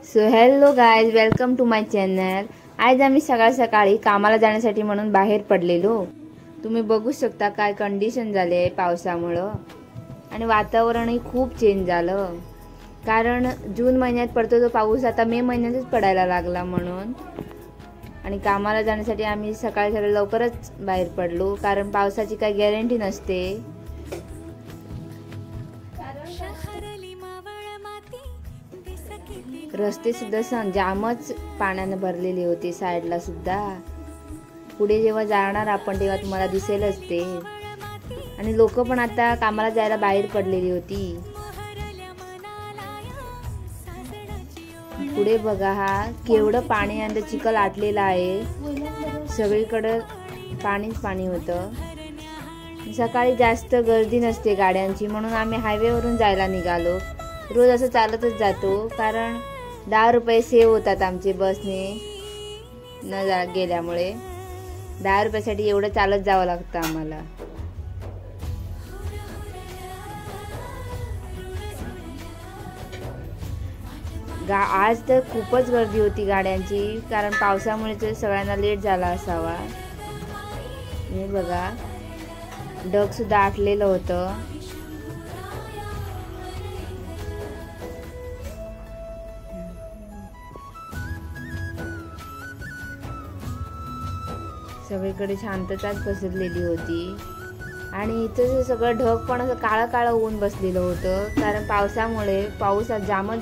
So hello guys, welcome to my channel. आज आम्ही सकाळ सकाळी कामाला जाण्यासाठी म्हणून बाहेर पडलेलो। तुम्ही बघू शकता काय कंडिशन झाली आहे पावसामुळं, आणि वातावरणही खूप चेंज झालं। कारण जून महिन्यात पडतो तो पाऊस आता मे महिन्यातच पडायला लागला म्हणून। आणि कामाला जाण्यासाठी आम्ही सकाळी सकाळी लवकरच बाहेर पडलो, कारण पावसाची काही गॅरंटी नसते। रस्ते सुद्धा जामच पाण्याने भरलेले होते, साईडला सुद्धा। पुढे जेव्हा जाणार आपण तेव्हा तुम्हाला दिसेलच ते। आणि लोक पण आता कामाला जायला बाहेर पडलेली होती। पुढे बघा, हा केवढं पाणी आणि चिखल आटलेला आहे, सगळीकडे पाणीच पाणी होतं। सकाळी जास्त गर्दी नसते गाड्यांची, म्हणून आम्ही हायवेवरून जायला निघालो। रोज असं चालतच जातो, कारण 10 रुपये सेव्ह होतात आमचे बसने गेल्यामुळे। 10 रुपयासाठी एवढं चालत जावं लागतं आम्हाला। आज तर खूपच गर्दी होती गाड्यांची, कारण पावसामुळे सगळ्यांना लेट झाला असावा। हे बघा, ढग सुद्धा आटलेलं होतं। सगळीकडे शांतताच पसरलेली होती। आणि इथं सगळं ढग पण असं काळं काळं होऊन बसलेलं होतं, कारण पावसामुळे पाऊस जामच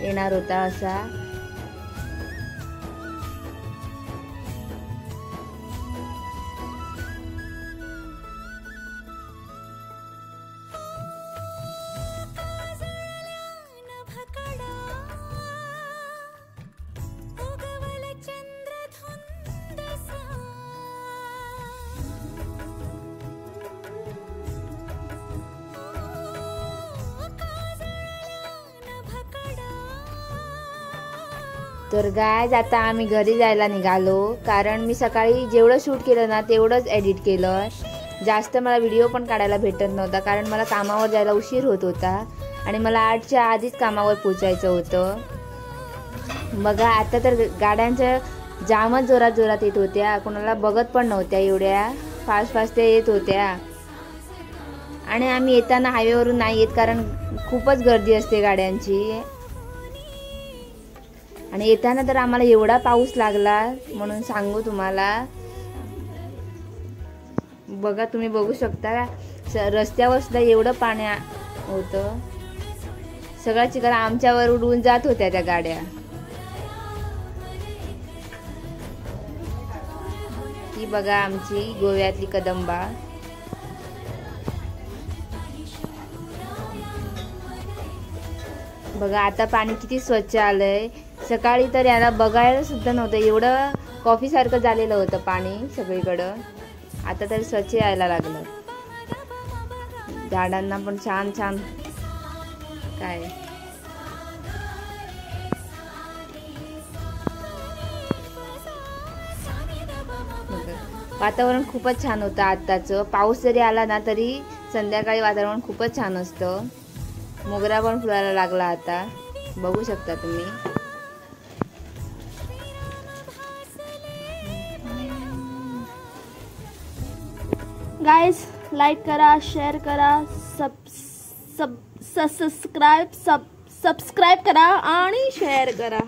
येणार होता असा। तर गायज, आता आम्ही घरी जायला निघालो, कारण मी सकाळी जेवढं शूट केलं ना तेवढंच एडिट केलं। जास्त मला व्हिडिओ पण काढायला भेटत नव्हता, कारण मला कामावर जायला उशीर होत होता आणि मला 8च्या आधीच कामावर पोचायचं होतं। बघा, आता तर गाड्यांच्या जामच जोरात जोरात येत होत्या, कोणाला बघत पण नव्हत्या, एवढ्या फास्ट फास्ट त्या येत होत्या। आणि आम्ही येताना हायवेवरून नाही येत, कारण खूपच गर्दी असते गाड्यांची। आणि येताना तर आम्हाला एवढा पाऊस लागला, म्हणून सांगू तुम्हाला। बघा, तुम्ही बघू शकता रस्त्यावर सुद्धा एवढं पाणी होतं, सगळ्या चिखल आमच्यावर उडून जात होत्या त्या गाड्या। ही बघा आमची गोव्यातली कदंबा। बघा आता पाणी किती स्वच्छ आलंय। सकाळी तर याला बघायला सुद्धा नव्हतं, एवढं कॉफी सारखं झालेलं होतं पाणी सगळीकडं। आता तरी स्वच्छ यायला लागलं, झाडांना पण छान छान काय। वातावरण खूपच छान होतं आत्ताचं। पाऊस जरी आला ना तरी संध्याकाळी वातावरण खूपच छान असतं। मोगरा पण फुलायला लागला आता, बघू शकता तुम्ही। गाइस, लाईक करा, शेअर करा, सबस्क्राइब करा आणि शेअर करा।